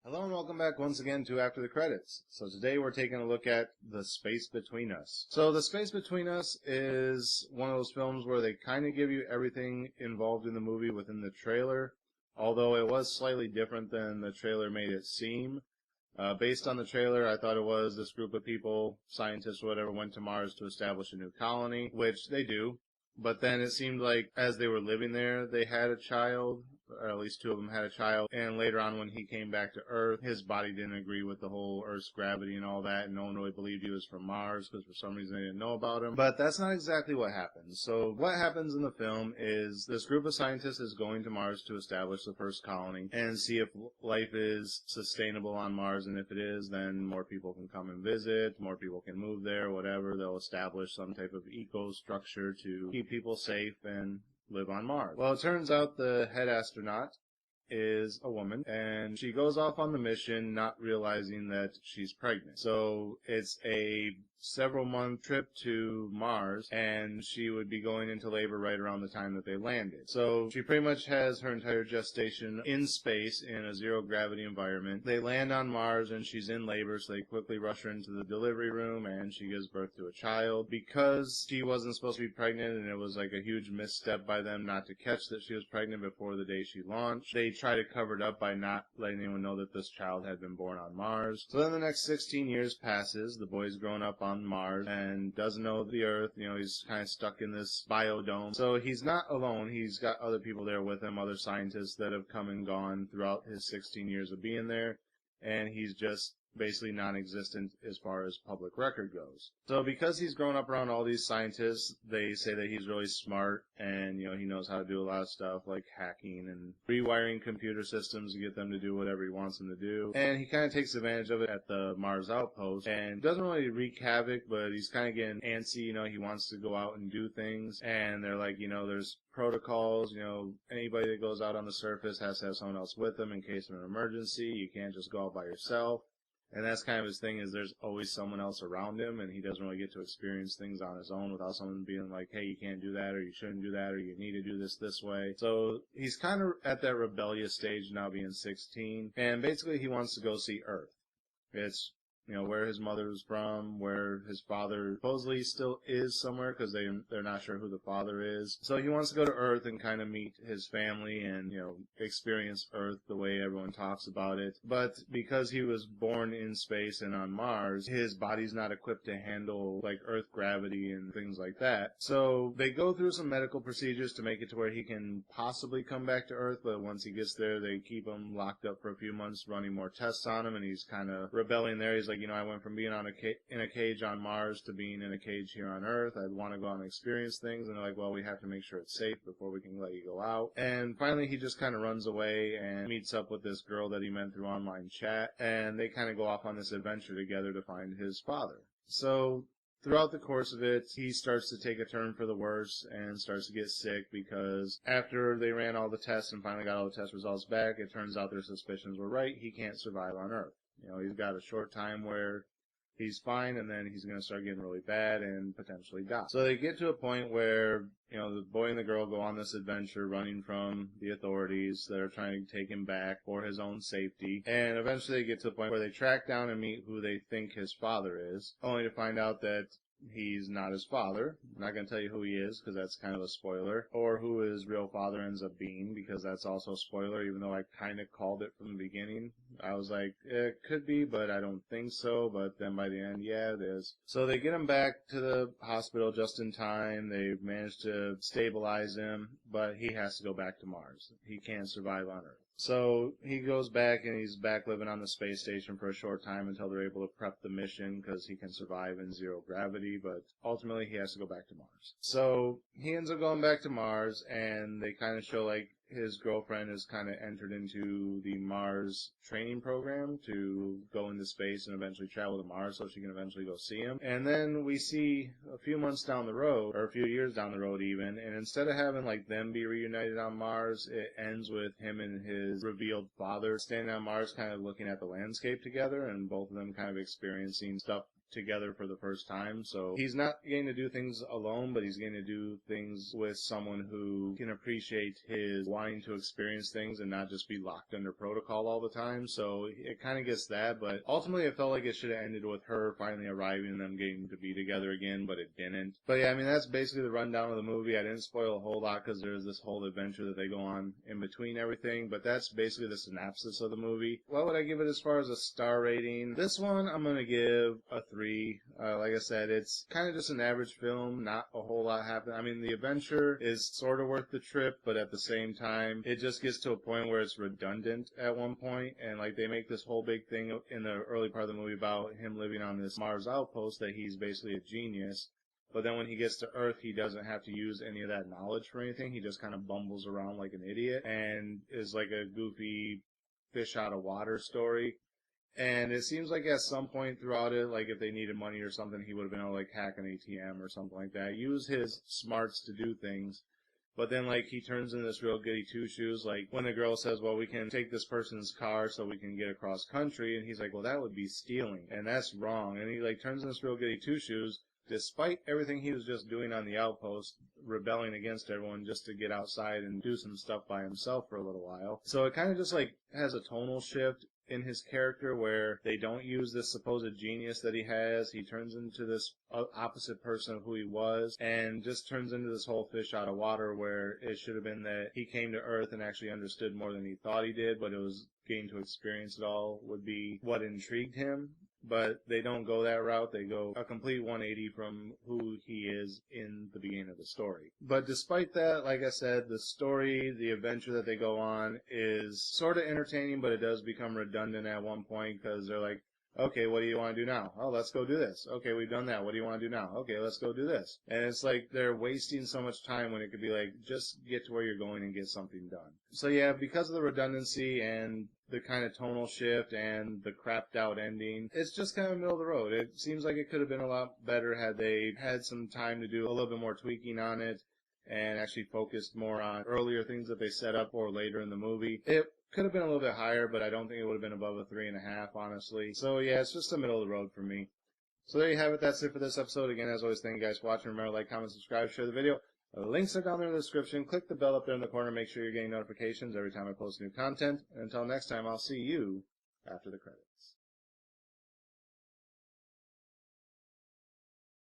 Hello and welcome back once again to After the Credits. So today we're taking a look at The Space Between Us. So The Space Between Us is one of those films where they kind of give you everything involved in the movie within the trailer, although it was slightly different than the trailer made it seem. Based on the trailer, I thought it was this group of people, scientists or whatever, went to Mars to establish a new colony, which they do. But then it seemed like as they were living there, they had a child, or at least two of them had a child, and later on when he came back to Earth, his body didn't agree with the whole Earth's gravity and all that, and no one really believed he was from Mars, because for some reason they didn't know about him. But that's not exactly what happens. So what happens in the film is this group of scientists is going to Mars to establish the first colony, and see if life is sustainable on Mars, and if it is, then more people can come and visit, more people can move there, whatever. They'll establish some type of eco structure to keep people safe and live on Mars. Well, it turns out the head astronaut is a woman, and she goes off on the mission not realizing that she's pregnant. So it's a several-month trip to Mars, and she would be going into labor right around the time that they landed. So she pretty much has her entire gestation in space in a zero-gravity environment. They land on Mars, and she's in labor, so they quickly rush her into the delivery room, and she gives birth to a child. Because she wasn't supposed to be pregnant, and it was like a huge misstep by them not to catch that she was pregnant before the day she launched, they try to cover it up by not letting anyone know that this child had been born on Mars. So then the next 16 years passes. The boy's grown up on Mars and doesn't know the Earth. You know, he's kind of stuck in this biodome. So he's not alone. He's got other people there with him, other scientists that have come and gone throughout his 16 years of being there. And he's just basically non-existent as far as public record goes. So because he's grown up around all these scientists, they say that he's really smart and, you know, he knows how to do a lot of stuff like hacking and rewiring computer systems to get them to do whatever he wants them to do. And he kind of takes advantage of it at the Mars outpost and doesn't really wreak havoc, but he's kind of getting antsy, you know, he wants to go out and do things. And they're like, you know, there's protocols, you know, anybody that goes out on the surface has to have someone else with them in case of an emergency. You can't just go out by yourself. And that's kind of his thing, is there's always someone else around him, and he doesn't really get to experience things on his own without someone being like, hey, you can't do that, or you shouldn't do that, or you need to do this way. So he's kind of at that rebellious stage now, being 16, and basically he wants to go see Earth. It's, you know, where his mother was from, where his father supposedly still is somewhere, because they're not sure who the father is. So he wants to go to Earth and kind of meet his family and, you know, experience Earth the way everyone talks about it. But because he was born in space and on Mars, his body's not equipped to handle, like, Earth gravity and things like that. So they go through some medical procedures to make it to where he can possibly come back to Earth, but once he gets there, they keep him locked up for a few months, running more tests on him, and he's kind of rebelling there. He's like, you know, I went from being on in a cage on Mars to being in a cage here on Earth. I want to go out and experience things. And they're like, well, we have to make sure it's safe before we can let you go out. And finally, he just kind of runs away and meets up with this girl that he met through online chat. And they kind of go off on this adventure together to find his father. So throughout the course of it, he starts to take a turn for the worse and starts to get sick because after they ran all the tests and finally got all the test results back, it turns out their suspicions were right. He can't survive on Earth. You know, he's got a short time where he's fine, and then he's going to start getting really bad and potentially die. So they get to a point where, you know, the boy and the girl go on this adventure running from the authorities that are trying to take him back for his own safety. And eventually they get to a point where they track down and meet who they think his father is, only to find out that he's not his father. I'm not going to tell you who he is because that's kind of a spoiler. Or who his real father ends up being, because that's also a spoiler, even though I kind of called it from the beginning. I was like, it could be, but I don't think so. But then by the end, yeah, it is. So they get him back to the hospital just in time. They manage to stabilize him, but he has to go back to Mars. He can't survive on Earth. So he goes back, and he's back living on the space station for a short time until they're able to prep the mission because he can survive in zero gravity, but ultimately he has to go back to Mars. So he ends up going back to Mars, and they kind of show like his girlfriend has kind of entered into the Mars training program to go into space and eventually travel to Mars so she can eventually go see him. And then we see a few months down the road, or a few years down the road even, and instead of having like them be reunited on Mars, it ends with him and his revealed father standing on Mars kind of looking at the landscape together, and both of them kind of experiencing stuff together for the first time. So he's not getting to do things alone, but he's getting to do things with someone who can appreciate his wanting to experience things and not just be locked under protocol all the time. So it kind of gets that, but ultimately it felt like it should have ended with her finally arriving and them getting to be together again, but it didn't. But yeah, I mean, that's basically the rundown of the movie. I didn't spoil a whole lot because there's this whole adventure that they go on in between everything, but that's basically the synopsis of the movie. What would I give it as far as a star rating? This one I'm going to give a 3. Like I said, it's kind of just an average film, not a whole lot happening. I mean, the adventure is sort of worth the trip, but at the same time, it just gets to a point where it's redundant at one point, and like they make this whole big thing in the early part of the movie about him living on this Mars outpost that he's basically a genius. But then when he gets to Earth, he doesn't have to use any of that knowledge for anything. He just kind of bumbles around like an idiot and is like a goofy fish out of water story. And it seems like at some point throughout it, like if they needed money or something, he would have been able to like hack an ATM or something like that. Use his smarts to do things. But then like he turns into this real goody two-shoes. Like when the girl says, well, we can take this person's car so we can get across country. And he's like, well, that would be stealing. And that's wrong. And he like turns into this real goody two-shoes. Despite everything he was just doing on the outpost, rebelling against everyone just to get outside and do some stuff by himself for a little while. So it kind of just like has a tonal shift in his character where they don't use this supposed genius that he has. He turns into this opposite person of who he was and just turns into this whole fish out of water where it should have been that he came to Earth and actually understood more than he thought he did, but it was getting to experience it all would be what intrigued him. But they don't go that route. They go a complete 180 from who he is in the beginning of the story. But despite that, like I said, the story, the adventure that they go on is sort of entertaining, but it does become redundant at one point because they're like, okay, what do you want to do now? Oh, let's go do this. Okay, we've done that. What do you want to do now? Okay, let's go do this. And it's like they're wasting so much time when it could be like, just get to where you're going and get something done. So yeah, because of the redundancy and the kind of tonal shift and the crapped out ending, it's just kind of middle of the road. It seems like it could have been a lot better had they had some time to do a little bit more tweaking on it and actually focused more on earlier things that they set up for later in the movie. It could have been a little bit higher, but I don't think it would have been above a 3.5, honestly. So yeah, it's just the middle of the road for me. So there you have it. That's it for this episode. Again, as always, thank you guys for watching. Remember, like, comment, subscribe, share the video. The links are down there in the description. Click the bell up there in the corner. Make sure you're getting notifications every time I post new content. And until next time, I'll see you after the credits.